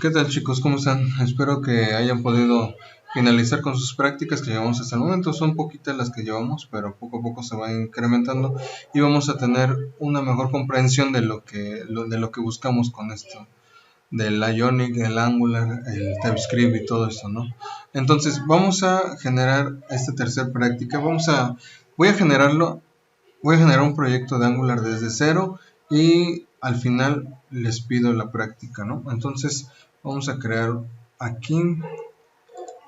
¿Qué tal, chicos? ¿Cómo están? Espero que hayan podido finalizar con sus prácticas que llevamos hasta el momento. Son poquitas las que llevamos, pero poco a poco se va incrementando y vamos a tener una mejor comprensión de lo que buscamos con esto, del Ionic, el Angular, el TypeScript y todo eso, ¿no? Entonces, vamos a generar esta tercera práctica. Voy a generarlo, voy a generar un proyecto de Angular desde cero y al final les pido la práctica, ¿no? Entonces, vamos a crear aquí en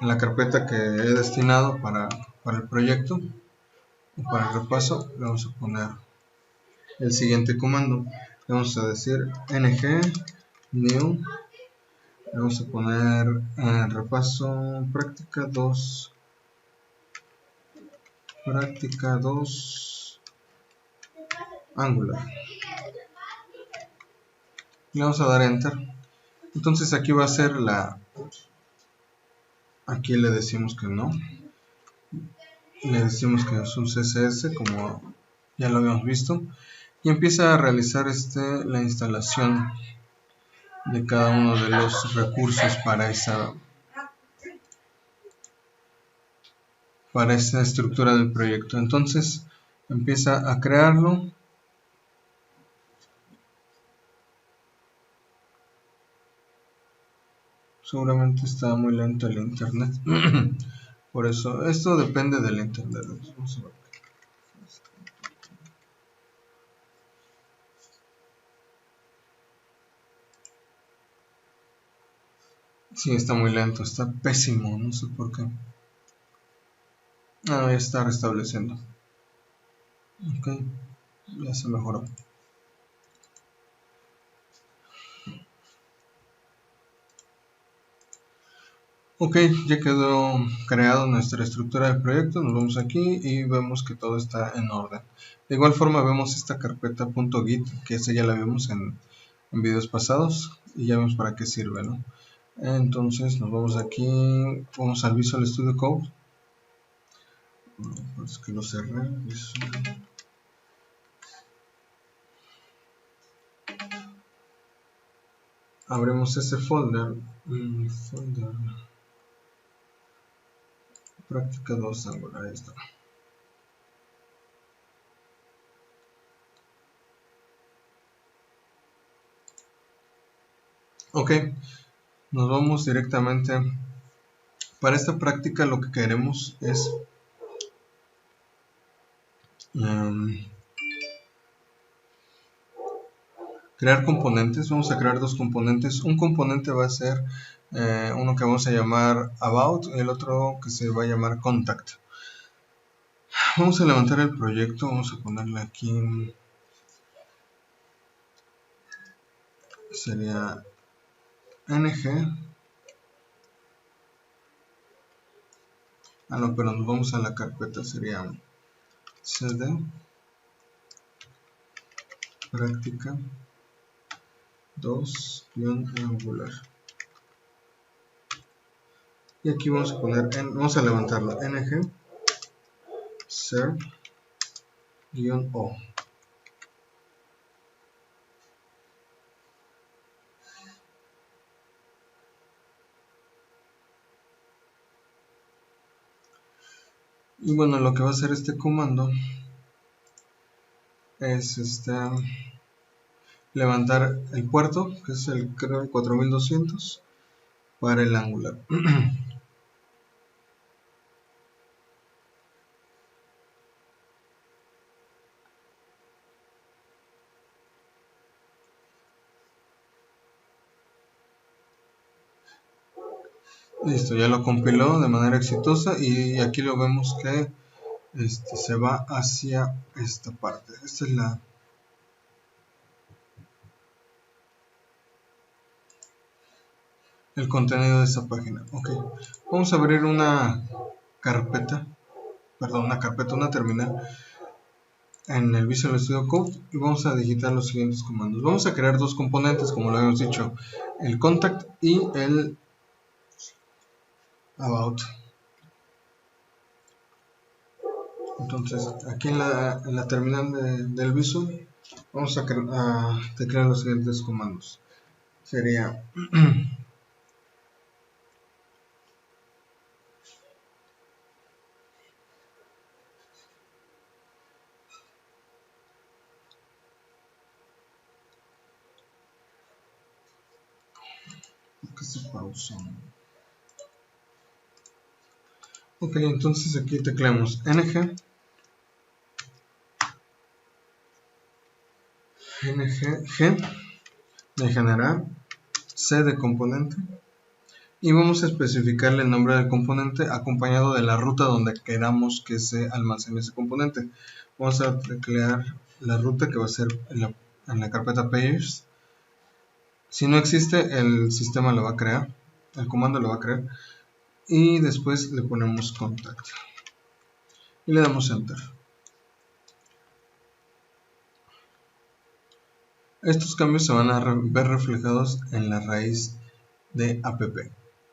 la carpeta que he destinado para el proyecto, para el repaso, le vamos a poner el siguiente comando. Le vamos a decir ng new, le vamos a poner repaso práctica 2 Angular. Le vamos a dar enter. Entonces aquí va a ser aquí le decimos que no, le decimos que es un CSS como ya lo habíamos visto, y empieza a realizar la instalación de cada uno de los recursos para esa estructura del proyecto. Entonces empieza a crearlo. Seguramente está muy lento el internet. Por eso, esto depende del internet. Vamos a ver. Sí, está muy lento, está pésimo, no sé por qué. Ah, ya está restableciendo. Ok, ya se mejoró. Ok, ya quedó creado nuestra estructura de proyecto. Nos vamos aquí y vemos que todo está en orden. De igual forma vemos esta carpeta .git, que esa ya la vimos en videos pasados y ya vemos para qué sirve, ¿no? Entonces nos vamos aquí, vamos al Visual Studio Code. Es que lo cerré. Abrimos ese folder. Práctica 2 Angular, ahí está. Ok, nos vamos directamente. Para esta práctica lo que queremos es crear componentes. Vamos a crear dos componentes. Un componente va a ser uno que vamos a llamar about y el otro que se va a llamar contact. Vamos a levantar el proyecto, vamos a ponerle aquí, sería ng, no, pero nos vamos a la carpeta, sería cd práctica 2-angular, y aquí vamos a poner, vamos a levantarlo, ng serve-o. Y bueno, lo que va a hacer este comando es levantar el puerto, que es creo el 4200 para el Angular. Listo, ya lo compiló de manera exitosa y aquí lo vemos que se va hacia esta parte. Esta es el contenido de esta página. Ok, vamos a abrir una terminal en el Visual Studio Code y vamos a digitar los siguientes comandos. Vamos a crear dos componentes, como lo habíamos dicho, el contact y el about. Entonces, aquí en la terminal del Visual vamos a teclear los siguientes comandos. Sería pausa. Ok, entonces aquí tecleamos ng g de generar, c de componente, y vamos a especificarle el nombre del componente acompañado de la ruta donde queramos que se almacene ese componente. Vamos a teclear la ruta que va a ser en la carpeta pages. Si no existe, el sistema lo va a crear, el comando lo va a crear, y después le ponemos contact y le damos enter. Estos cambios se van a ver reflejados en la raíz de app.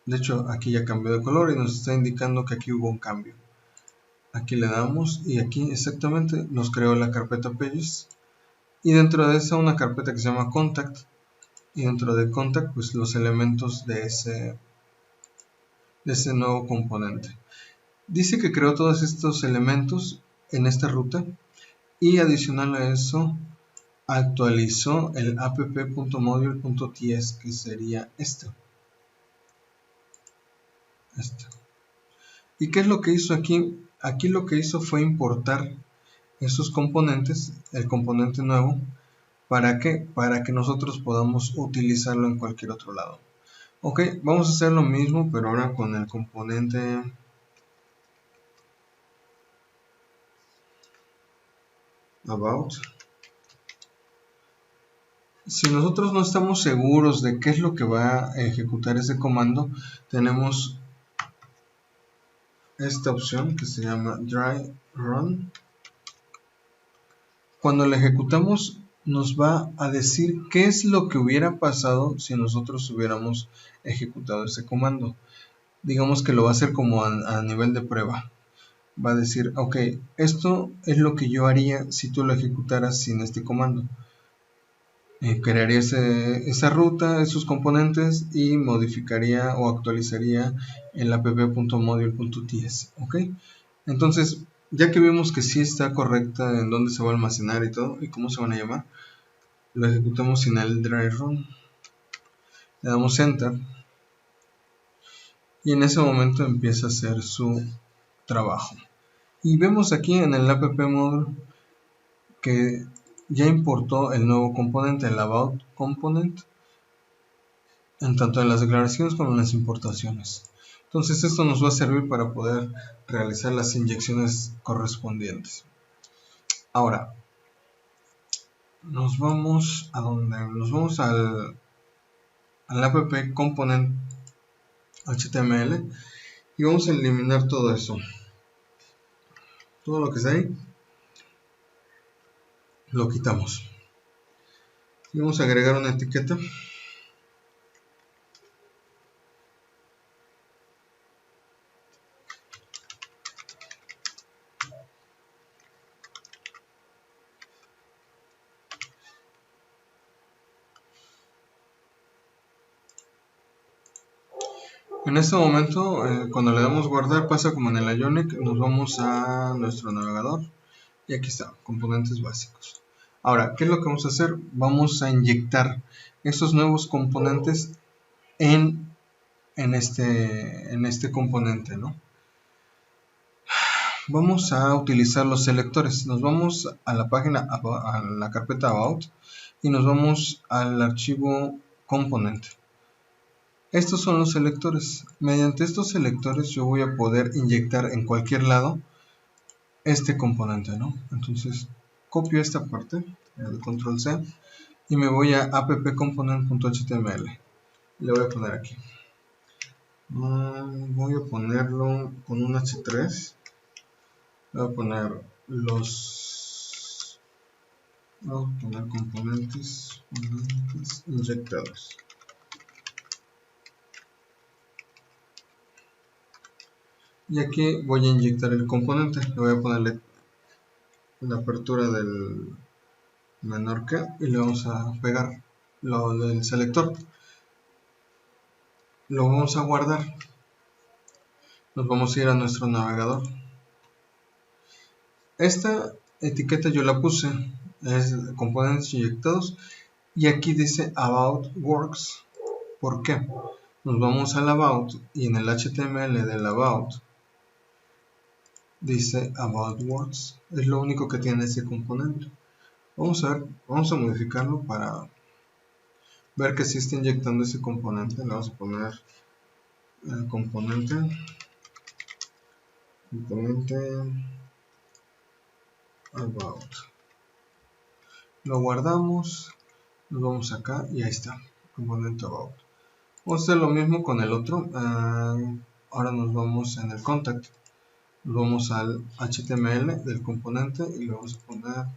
De hecho, aquí ya cambió de color y nos está indicando que aquí hubo un cambio. Aquí le damos y aquí exactamente nos creó la carpeta pages, y dentro de esa una carpeta que se llama contact, y dentro de contact pues los elementos de ese nuevo componente. Dice que creó todos estos elementos en esta ruta, y adicional a eso actualizó el app.module.ts, que sería este. ¿Y qué es lo que hizo aquí? Aquí lo que hizo fue importar esos componentes, el componente nuevo. ¿Para qué? Para que nosotros podamos utilizarlo en cualquier otro lado. Ok, vamos a hacer lo mismo, pero ahora con el componente about. Si nosotros no estamos seguros de qué es lo que va a ejecutar ese comando, tenemos esta opción que se llama dry run. Cuando la ejecutamos nos va a decir qué es lo que hubiera pasado si nosotros hubiéramos ejecutado ese comando. Digamos que lo va a hacer como a nivel de prueba. Va a decir, ok, esto es lo que yo haría si tú lo ejecutaras sin este comando. Crearía esa ruta, esos componentes, y modificaría o actualizaría el app.module.ts. ¿Ok? Entonces, ya que vimos que sí está correcta en dónde se va a almacenar y todo, y cómo se van a llamar, lo ejecutamos sin el dry run. Le damos enter. Y en ese momento empieza a hacer su trabajo. Y vemos aquí en el app.module que ya importó el nuevo componente, el about component, en tanto en las declaraciones como en las importaciones. Entonces esto nos va a servir para poder realizar las inyecciones correspondientes. Ahora, nos vamos a donde nos vamos al app component HTML y vamos a eliminar todo eso. Todo lo que está ahí lo quitamos. Y vamos a agregar una etiqueta. En este momento, cuando le damos guardar, pasa como en el Ionic, nos vamos a nuestro navegador y aquí está, componentes básicos. Ahora, ¿qué es lo que vamos a hacer? Vamos a inyectar estos nuevos componentes en este componente, ¿no? Vamos a utilizar los selectores. Nos vamos a la página, a la carpeta About, y nos vamos al archivo component. Estos son los selectores. Mediante estos selectores yo voy a poder inyectar en cualquier lado este componente, ¿no? Entonces copio esta parte, el control C, y me voy a appcomponent.html. Le voy a poner aquí. Voy a ponerlo con un H3. Voy a poner componentes inyectados. Y aquí voy a inyectar el componente. Le voy a ponerle la apertura del menor que y le vamos a pegar lo del selector. Lo vamos a guardar. Nos vamos a ir a nuestro navegador. Esta etiqueta yo la puse, es componentes inyectados, y aquí dice About Works. ¿Por qué? nos vamos al about y en el HTML del about dice about words, es lo único que tiene ese componente. Vamos a ver, vamos a modificarlo para ver que sí está inyectando ese componente. Le vamos a poner el componente about, lo guardamos, nos vamos acá y ahí está, componente about. Vamos a hacer lo mismo con el otro. Ahora nos vamos en el contact, nos vamos al HTML del componente y le vamos a poner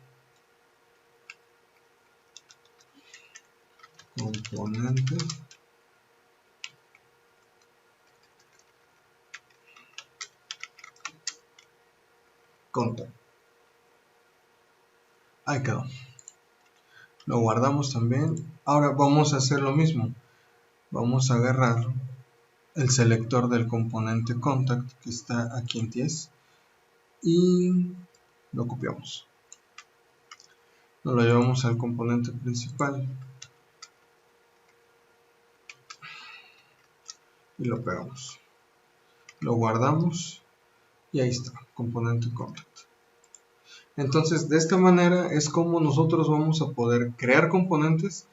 componente contact. Ahí quedó. Lo guardamos también. Ahora vamos a hacer lo mismo. Vamos a agarrar el selector del componente contact que está aquí en TS y lo copiamos. Nos lo llevamos al componente principal y lo pegamos. Lo guardamos y ahí está, componente contact. Entonces, de esta manera es como nosotros vamos a poder crear componentes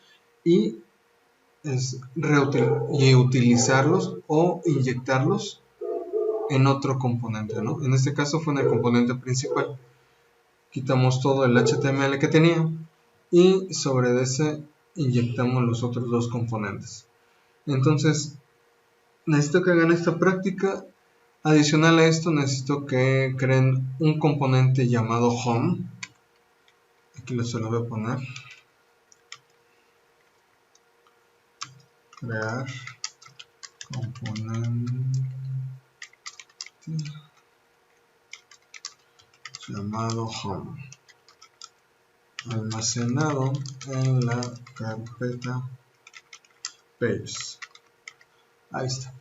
y utilizarlos o inyectarlos en otro componente, ¿no? En este caso fue en el componente principal. Quitamos todo el HTML que tenía y sobre ese inyectamos los otros dos componentes. Entonces, necesito que hagan esta práctica. Adicional a esto, necesito que creen un componente llamado home. Aquí se lo voy a poner. Crear componente llamado home, almacenado en la carpeta pages. Ahí está.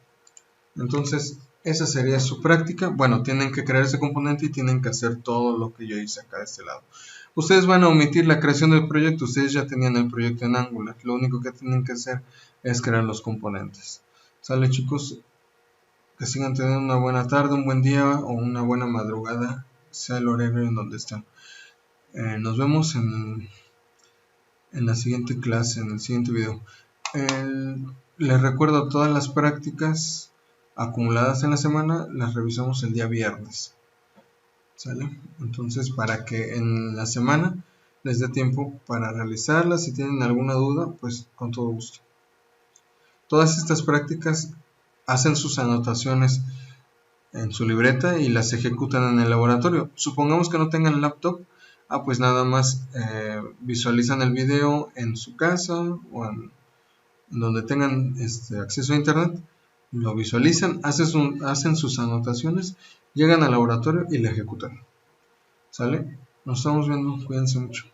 Entonces, esa sería su práctica. Bueno, tienen que crear ese componente y tienen que hacer todo lo que yo hice acá de este lado. Ustedes van a omitir la creación del proyecto. Ustedes ya tenían el proyecto en Angular. Lo único que tienen que hacer es crear los componentes. ¿Sale, chicos? Que sigan teniendo una buena tarde, un buen día o una buena madrugada, sea el horario en donde estén. Nos vemos en la siguiente clase, en el siguiente video. Les recuerdo, todas las prácticas acumuladas en la semana las revisamos el día viernes. ¿Sale? Entonces, para que en la semana les dé tiempo para realizarlas. Si tienen alguna duda, pues con todo gusto. Todas estas prácticas hacen sus anotaciones en su libreta y las ejecutan en el laboratorio. Supongamos que no tengan laptop, pues nada más visualizan el video en su casa o en donde tengan acceso a internet, lo visualizan, hacen sus anotaciones, llegan al laboratorio y la ejecutan. ¿Sale? Nos estamos viendo, cuídense mucho.